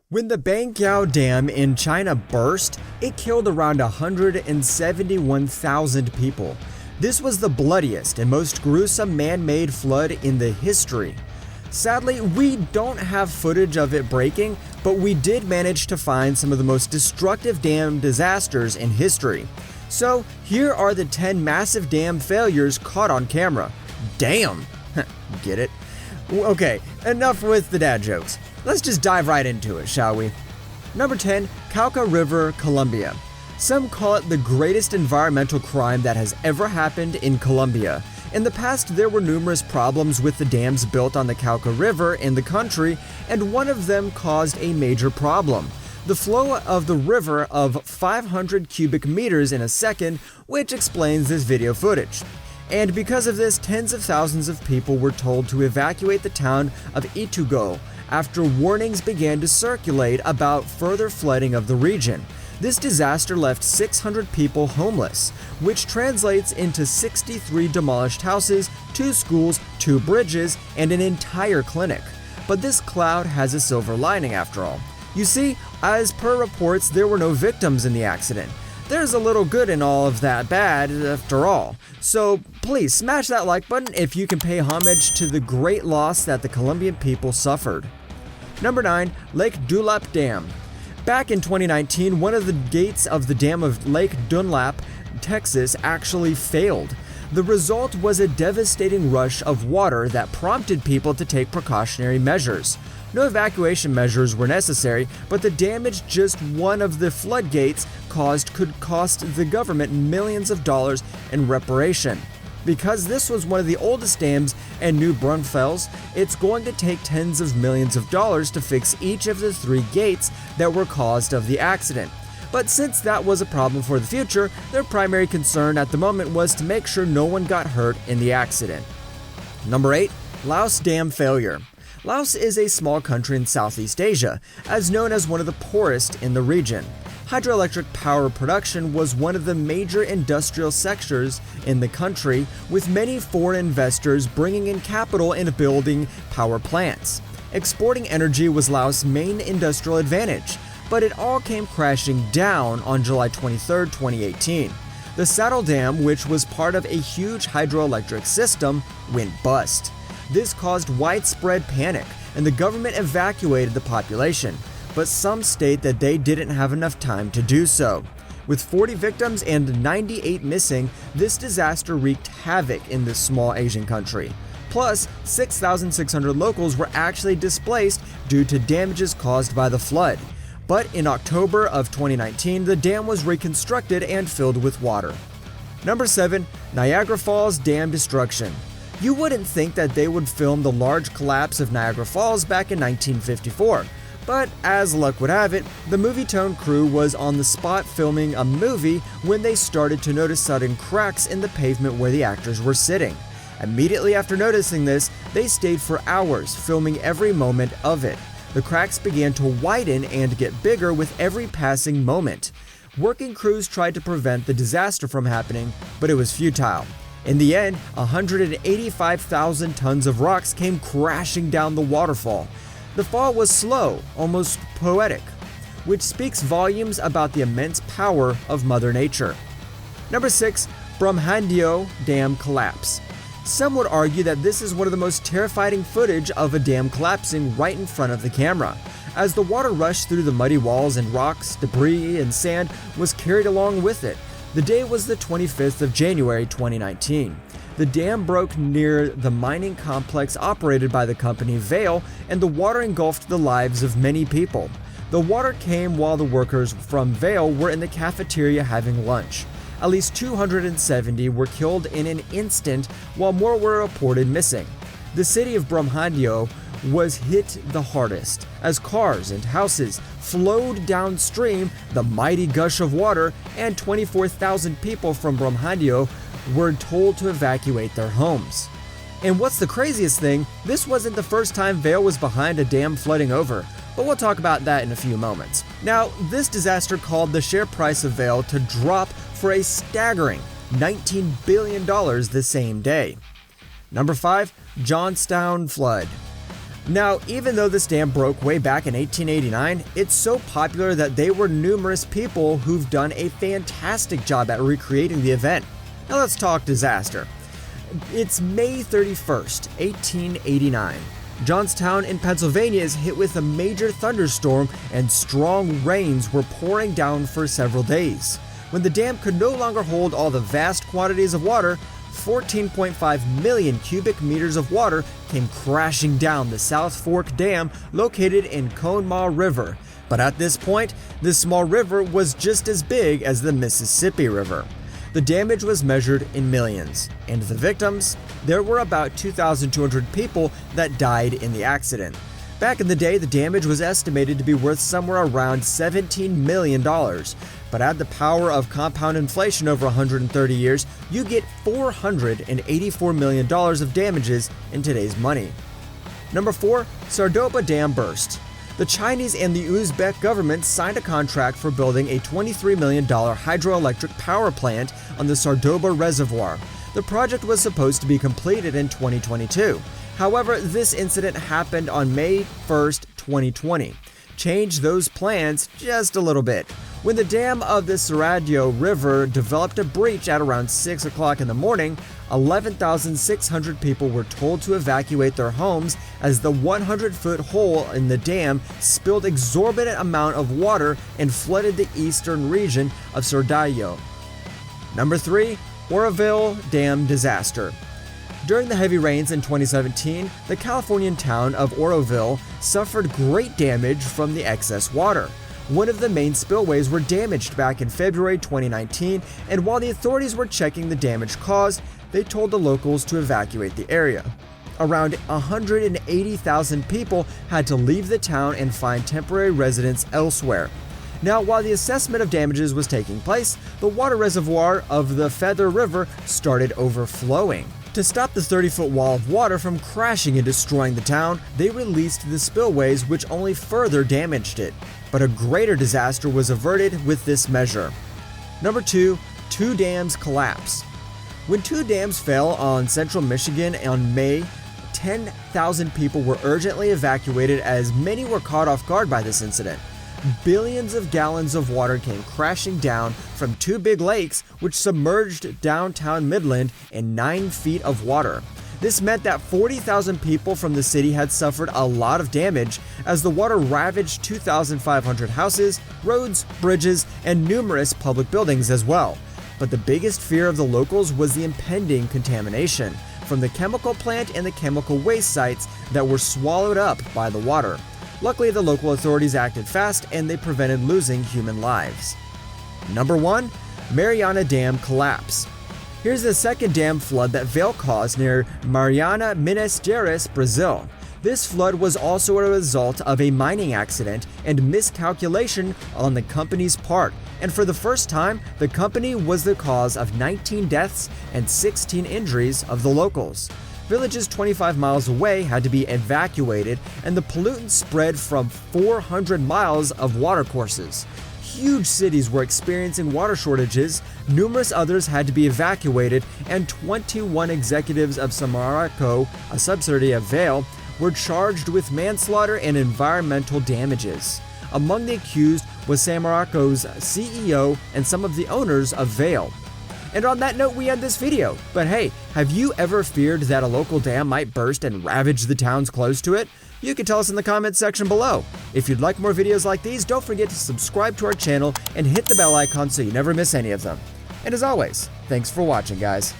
When the Banqiao Dam in China burst, it killed around 171,000 people. This was the bloodiest and most gruesome man-made flood in the history. Sadly, we don't have footage of it breaking, but we did manage to find some of the most destructive dam disasters in history. So here are the 10 massive dam failures caught on camera. Damn! Get it? Okay, enough with the dad jokes. Let's just dive right into it, shall we? Number 10, CAUCA River, Colombia. Some call it the greatest environmental crime that has ever happened in Colombia. In the past, there were numerous problems with the dams built on the CAUCA River in the country, and one of them caused a major problem. The flow of the river of 500 cubic meters in a second, which explains this video footage. And because of this, tens of thousands of people were told to evacuate the town of Itugo after warnings began to circulate about further flooding of the region. This disaster left 600 people homeless, which translates into 63 demolished houses, 2 schools, 2 bridges, and an entire clinic. But this cloud has a silver lining after all. You see, as per reports, there were no victims in the accident. There's a little good in all of that bad after all. So please smash that like button if you can pay homage to the great loss that the Colombian people suffered. Number 9, Lake DULAP Dam. Back in 2019, one of the gates of the dam of Lake DULAP, Texas, actually failed. The result was a devastating rush of water that prompted people to take precautionary measures. No evacuation measures were necessary, but the damage just one of the floodgates caused could cost the government millions of dollars in reparation. Because this was one of the oldest dams in New Braunfels, it's going to take tens of millions of dollars to fix each of the 3 gates that were caused of the accident. But since that was a problem for the future, their primary concern at the moment was to make sure no one got hurt in the accident. Number 8, LAOS Dam Failure. Laos is a small country in Southeast Asia, as known as one of the poorest in the region. Hydroelectric power production was one of the major industrial sectors in the country, with many foreign investors bringing in capital in building power plants. Exporting energy was Laos' main industrial advantage, but it all came crashing down on July 23, 2018. The Saddle Dam, which was part of a huge hydroelectric system, went bust. This caused widespread panic, and the government evacuated the population, but some state that they didn't have enough time to do so. With 40 victims and 98 missing, this disaster wreaked havoc in this small Asian country. Plus, 6,600 locals were actually displaced due to damages caused by the flood. But in October of 2019, the dam was reconstructed and filled with water. Number 7, Niagara Falls Dam Destruction. You wouldn't think that they would film the large collapse of Niagara Falls back in 1954. But as luck would have it, the Movietone crew was on the spot filming a movie when they started to notice sudden cracks in the pavement where the actors were sitting. Immediately after noticing this, they stayed for hours filming every moment of it. The cracks began to widen and get bigger with every passing moment. Working crews tried to prevent the disaster from happening, but it was futile. In the end, 185,000 tons of rocks came crashing down the waterfall. The fall was slow, almost poetic, which speaks volumes about the immense power of Mother Nature. Number 6, BRUMADINHO Dam Collapse. Some would argue that this is one of the most terrifying footage of a dam collapsing right in front of the camera, as the water rushed through the muddy walls and rocks, debris, and sand was carried along with it. The day was the 25th of January 2019. The dam broke near the mining complex operated by the company Vale, and the water engulfed the lives of many people. The water came while the workers from Vale were in the cafeteria having lunch. At least 270 were killed in an instant, while more were reported missing. The city of BRUMADINHO was hit the hardest, as cars and houses flowed downstream the mighty gush of water, and 24,000 people from BRUMADINHO were told to evacuate their homes. And what's the craziest thing, this wasn't the first time Vale was behind a dam flooding over, but we'll talk about that in a few moments. Now, this disaster caused the share price of Vale to drop for a staggering $19 billion the same day. Number 5, JOHNSTOWN flood. Now, even though this dam broke way back in 1889, it's so popular that there were numerous people who've done a fantastic job at recreating the event. Now let's talk disaster. It's May 31st, 1889. Johnstown in Pennsylvania is hit with a major thunderstorm and strong rains were pouring down for several days. When the dam could no longer hold all the vast quantities of water, 14.5 million cubic meters of water came crashing down the South Fork Dam located in Conemaugh River. But at this point, this small river was just as big as the Mississippi River. The damage was measured in millions, and the victims? There were about 2,200 people that died in the accident. Back in the day, the damage was estimated to be worth somewhere around $17 million. But add the power of compound inflation over 130 years, you get $484 million of damages in today's money. Number 4. SARDOBA Dam Burst. The Chinese and the Uzbek governments signed a contract for building a $23 million hydroelectric power plant on the SARDOBA Reservoir. The project was supposed to be completed in 2022. However, this incident happened on May 1st, 2020. Changed those plans just a little bit. When the dam of the Sardio River developed a breach at around 6 o'clock in the morning, 11,600 people were told to evacuate their homes as the 100-foot hole in the dam spilled exorbitant amount of water and flooded the eastern region of Sardio. Number 3. OROVILLE Dam Disaster. During the heavy rains in 2017, the Californian town of Oroville suffered great damage from the excess water. One of the main spillways were damaged back in February 2019, and while the authorities were checking the damage caused, they told the locals to evacuate the area. Around 180,000 people had to leave the town and find temporary residence elsewhere. Now, while the assessment of damages was taking place, the water reservoir of the Feather River started overflowing. To stop the 30-foot wall of water from crashing and destroying the town, they released the spillways, which only further damaged it. But a greater disaster was averted with this measure. Number 2. Two dams collapse. When two dams fell on central Michigan on May, 10,000 people were urgently evacuated as many were caught off guard by this incident. Billions of gallons of water came crashing down from two big lakes, which submerged downtown Midland in 9 feet of water. This meant that 40,000 people from the city had suffered a lot of damage as the water ravaged 2,500 houses, roads, bridges, and numerous public buildings as well. But the biggest fear of the locals was the impending contamination from the chemical plant and the chemical waste sites that were swallowed up by the water. Luckily, the local authorities acted fast and they prevented losing human lives. Number 1. Mariana Dam Collapse. Here's the second dam flood that Vail caused near Mariana, Minas Gerais, Brazil. This flood was also a result of a mining accident and miscalculation on the company's part, and for the first time, the company was the cause of 19 deaths and 16 injuries of the locals. Villages 25 miles away had to be evacuated, and the pollutants spread from 400 miles of watercourses. Huge cities were experiencing water shortages, numerous others had to be evacuated, and 21 executives of Samaraco, a subsidiary of Vail, were charged with manslaughter and environmental damages. Among the accused was Samaraco's CEO and some of the owners of Vail. And on that note, we end this video. But hey, have you ever feared that a local dam might burst and ravage the towns close to it? You can tell us in the comments section below. If you'd like more videos like these, don't forget to subscribe to our channel and hit the bell icon so you never miss any of them. And as always, thanks for watching, guys.